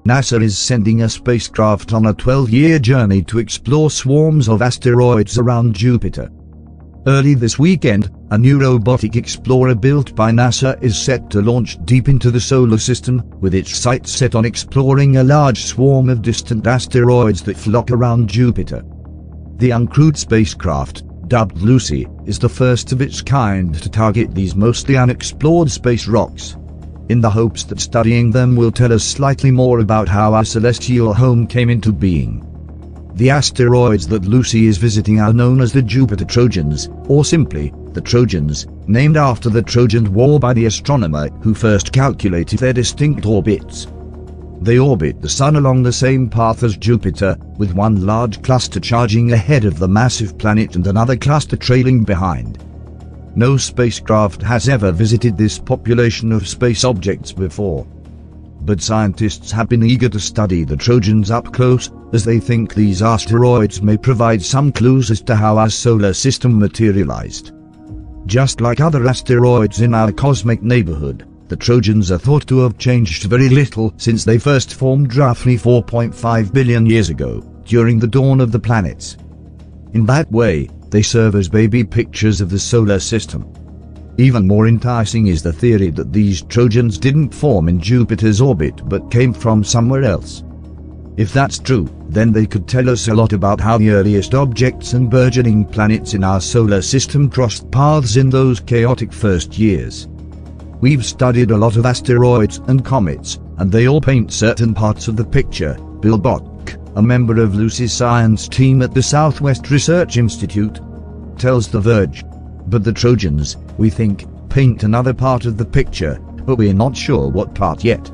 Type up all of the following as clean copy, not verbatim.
NASA is sending a spacecraft on a 12-year journey to explore swarms of asteroids around Jupiter. Early this weekend, a new robotic explorer built by NASA is set to launch deep into the solar system, with its sights set on exploring a large swarm of distant asteroids that flock around Jupiter. The uncrewed spacecraft, dubbed Lucy, is the first of its kind to target these mostly unexplored space rocks, in the hopes that studying them will tell us slightly more about how our celestial home came into being. The asteroids that Lucy is visiting are known as the Jupiter Trojans, or simply, the Trojans, named after the Trojan War by the astronomer who first calculated their distinct orbits. They orbit the Sun along the same path as Jupiter, with one large cluster charging ahead of the massive planet and another cluster trailing behind. No spacecraft has ever visited this population of space objects before. But scientists have been eager to study the Trojans up close, as they think these asteroids may provide some clues as to how our solar system materialized. Just like other asteroids in our cosmic neighborhood, the Trojans are thought to have changed very little since they first formed roughly 4.5 billion years ago, during the dawn of the planets. In that way, they serve as baby pictures of the solar system. Even more enticing is the theory that these Trojans didn't form in Jupiter's orbit but came from somewhere else. If that's true, then they could tell us a lot about how the earliest objects and burgeoning planets in our solar system crossed paths in those chaotic first years. We've studied a lot of asteroids and comets, and they all paint certain parts of the picture, Bill Bott, a member of Lucy's science team at the Southwest Research Institute, tells The Verge. But the Trojans, we think, paint another part of the picture, but we're not sure what part yet.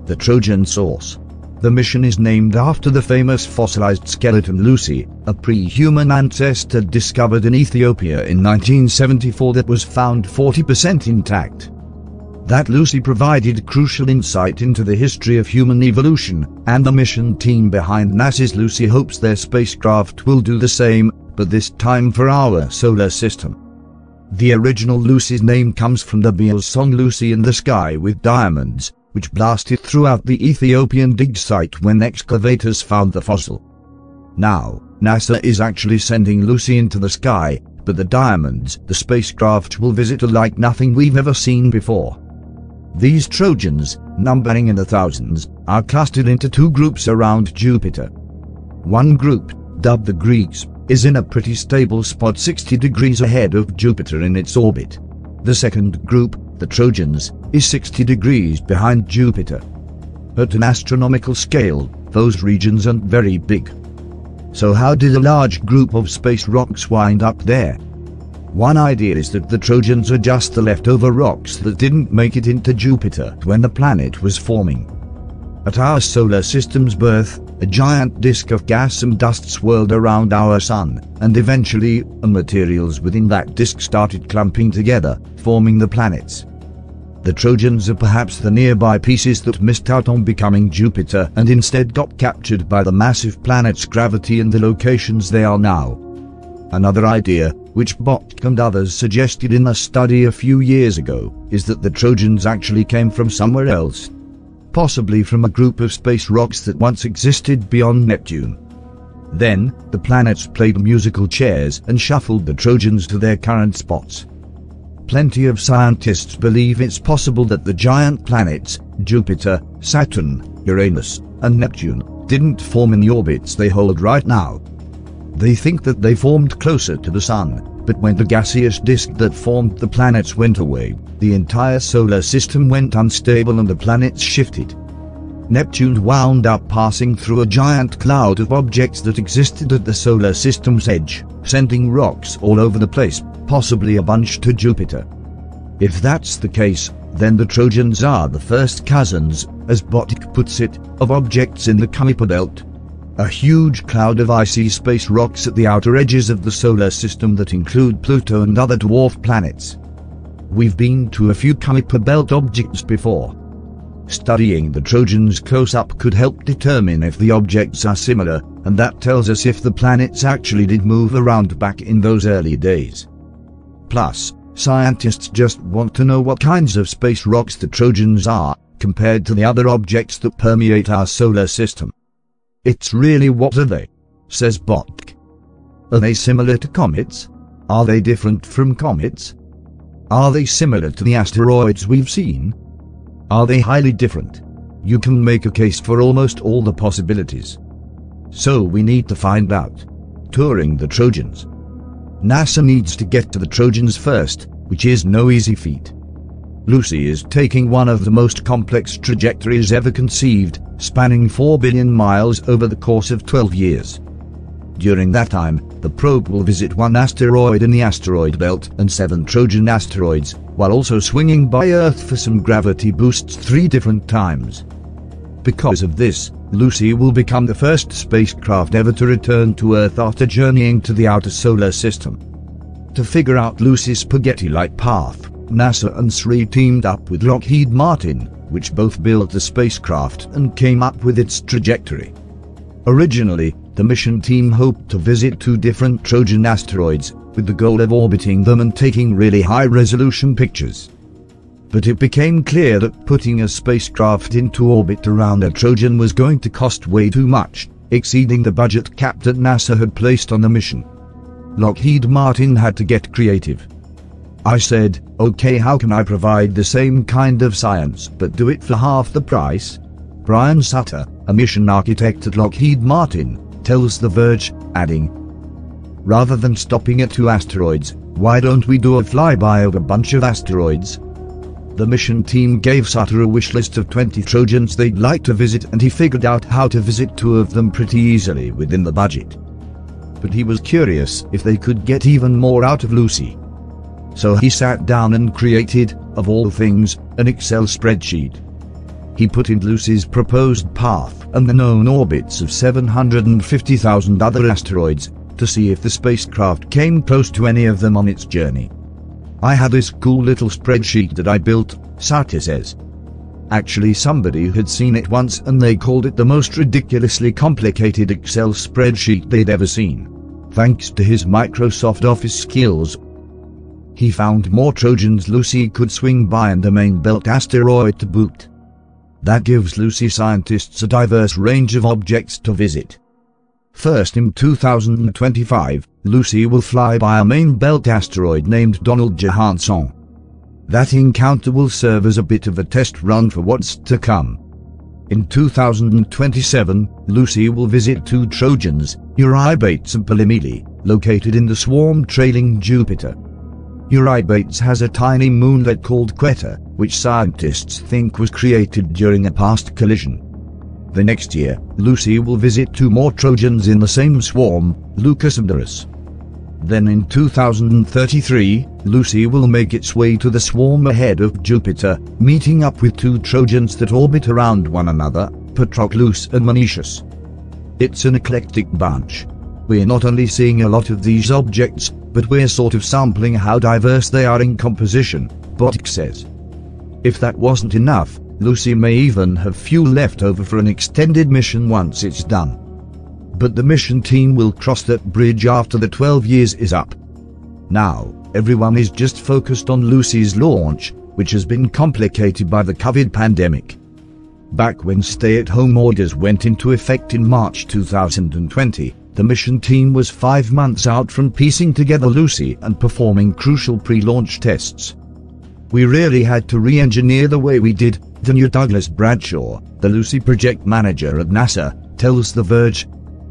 The Trojan Source. The mission is named after the famous fossilized skeleton Lucy, a pre-human ancestor discovered in Ethiopia in 1974 that was found 40% intact. That Lucy provided crucial insight into the history of human evolution, and the mission team behind NASA's Lucy hopes their spacecraft will do the same, but this time for our solar system. The original Lucy's name comes from the Beatles' song Lucy in the Sky with Diamonds, which blasted throughout the Ethiopian dig site when excavators found the fossil. Now, NASA is actually sending Lucy into the sky, but the Diamonds the spacecraft will visit are like nothing we've ever seen before. These Trojans, numbering in the thousands, are clustered into two groups around Jupiter. One group, dubbed the Greeks, is in a pretty stable spot 60 degrees ahead of Jupiter in its orbit. The second group, the Trojans, is 60 degrees behind Jupiter. At an astronomical scale, those regions aren't very big. So how did a large group of space rocks wind up there? One idea is that the Trojans are just the leftover rocks that didn't make it into Jupiter when the planet was forming. At our solar system's birth, a giant disk of gas and dust swirled around our sun, and eventually, materials within that disk started clumping together, forming the planets. The Trojans are perhaps the nearby pieces that missed out on becoming Jupiter and instead got captured by the massive planet's gravity in the locations they are now. Another idea, which Bott and others suggested in a study a few years ago, is that the Trojans actually came from somewhere else. Possibly from a group of space rocks that once existed beyond Neptune. Then, the planets played musical chairs and shuffled the Trojans to their current spots. Plenty of scientists believe it's possible that the giant planets, Jupiter, Saturn, Uranus, and Neptune, didn't form in the orbits they hold right now. They think that they formed closer to the Sun, but when the gaseous disk that formed the planets went away, the entire solar system went unstable and the planets shifted. Neptune wound up passing through a giant cloud of objects that existed at the solar system's edge, sending rocks all over the place, possibly a bunch to Jupiter. If that's the case, then the Trojans are the first cousins, as Bott puts it, of objects in the Kuiper belt. A huge cloud of icy space rocks at the outer edges of the solar system that include Pluto and other dwarf planets. We've been to a few Kuiper belt objects before. Studying the Trojans close up could help determine if the objects are similar, and that tells us if the planets actually did move around back in those early days. Plus, scientists just want to know what kinds of space rocks the Trojans are, compared to the other objects that permeate our solar system. It's really what are they? Says Botk. Are they similar to comets? Are they different from comets? Are they similar to the asteroids we've seen? Are they highly different? You can make a case for almost all the possibilities. So we need to find out. Touring the Trojans. NASA needs to get to the Trojans first, which is no easy feat. Lucy is taking one of the most complex trajectories ever conceived, spanning 4 billion miles over the course of 12 years. During that time, the probe will visit 1 asteroid in the asteroid belt and 7 Trojan asteroids, while also swinging by Earth for some gravity boosts 3 different times. Because of this, Lucy will become the first spacecraft ever to return to Earth after journeying to the outer solar system. To figure out Lucy's spaghetti-like path, NASA and SRI teamed up with Lockheed Martin, which both built the spacecraft and came up with its trajectory. Originally, the mission team hoped to visit 2 different Trojan asteroids, with the goal of orbiting them and taking really high-resolution pictures. But it became clear that putting a spacecraft into orbit around a Trojan was going to cost way too much, exceeding the budget cap that NASA had placed on the mission. Lockheed Martin had to get creative. I said, okay, how can I provide the same kind of science but do it for half the price? Brian Sutter, a mission architect at Lockheed Martin, tells The Verge, adding, rather than stopping at 2 asteroids, why don't we do a flyby of a bunch of asteroids? The mission team gave Sutter a wish list of 20 Trojans they'd like to visit, and he figured out how to visit 2 of them pretty easily within the budget. But he was curious if they could get even more out of Lucy. So he sat down and created, of all things, an Excel spreadsheet. He put in Lucy's proposed path and the known orbits of 750,000 other asteroids, to see if the spacecraft came close to any of them on its journey. I had this cool little spreadsheet that I built, Sutter says. Actually, somebody had seen it once and they called it the most ridiculously complicated Excel spreadsheet they'd ever seen. Thanks to his Microsoft Office skills, he found more Trojans Lucy could swing by and a main belt asteroid to boot. That gives Lucy scientists a diverse range of objects to visit. First, in 2025, Lucy will fly by a main belt asteroid named Donald Johanson. That encounter will serve as a bit of a test run for what's to come. In 2027, Lucy will visit 2 Trojans, Eurybates and Polymele, located in the swarm trailing Jupiter. Eurybates has a tiny moonlet called Quetta, which scientists think was created during a past collision. The next year, Lucy will visit 2 more Trojans in the same swarm, Lucas and Eris. Then in 2033, Lucy will make its way to the swarm ahead of Jupiter, meeting up with 2 Trojans that orbit around one another, Patroclus and Monoecius. It's an eclectic bunch. We're not only seeing a lot of these objects, but we're sort of sampling how diverse they are in composition, Botk says. If that wasn't enough, Lucy may even have fuel left over for an extended mission once it's done. But the mission team will cross that bridge after the 12 years is up. Now, everyone is just focused on Lucy's launch, which has been complicated by the COVID pandemic. Back when stay-at-home orders went into effect in March 2020, the mission team was 5 months out from piecing together Lucy and performing crucial pre-launch tests. We really had to re-engineer the way we did, Daniel Douglas Bradshaw, the Lucy project manager at NASA, tells The Verge.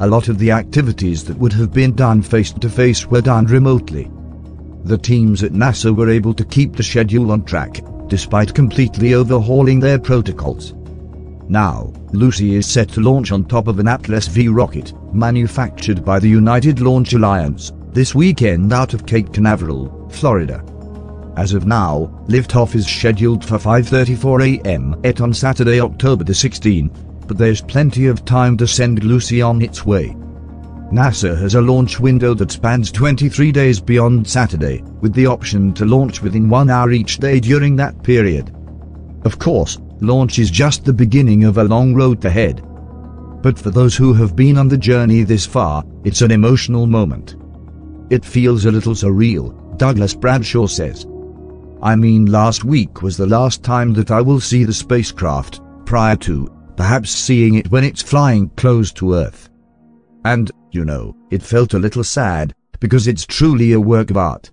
A lot of the activities that would have been done face-to-face were done remotely. The teams at NASA were able to keep the schedule on track, despite completely overhauling their protocols. Now, Lucy is set to launch on top of an Atlas V rocket, manufactured by the United Launch Alliance, this weekend out of Cape Canaveral, Florida. As of now, liftoff is scheduled for 5:34 a.m. on Saturday, October the 16th, but there's plenty of time to send Lucy on its way. NASA has a launch window that spans 23 days beyond Saturday, with the option to launch within 1 hour each day during that period. Of course, launch is just the beginning of a long road ahead. But for those who have been on the journey this far, it's an emotional moment. It feels a little surreal, Douglas Bradshaw says. I mean, last week was the last time that I will see the spacecraft, prior to, perhaps seeing it when it's flying close to Earth. And, you know, it felt a little sad, because it's truly a work of art.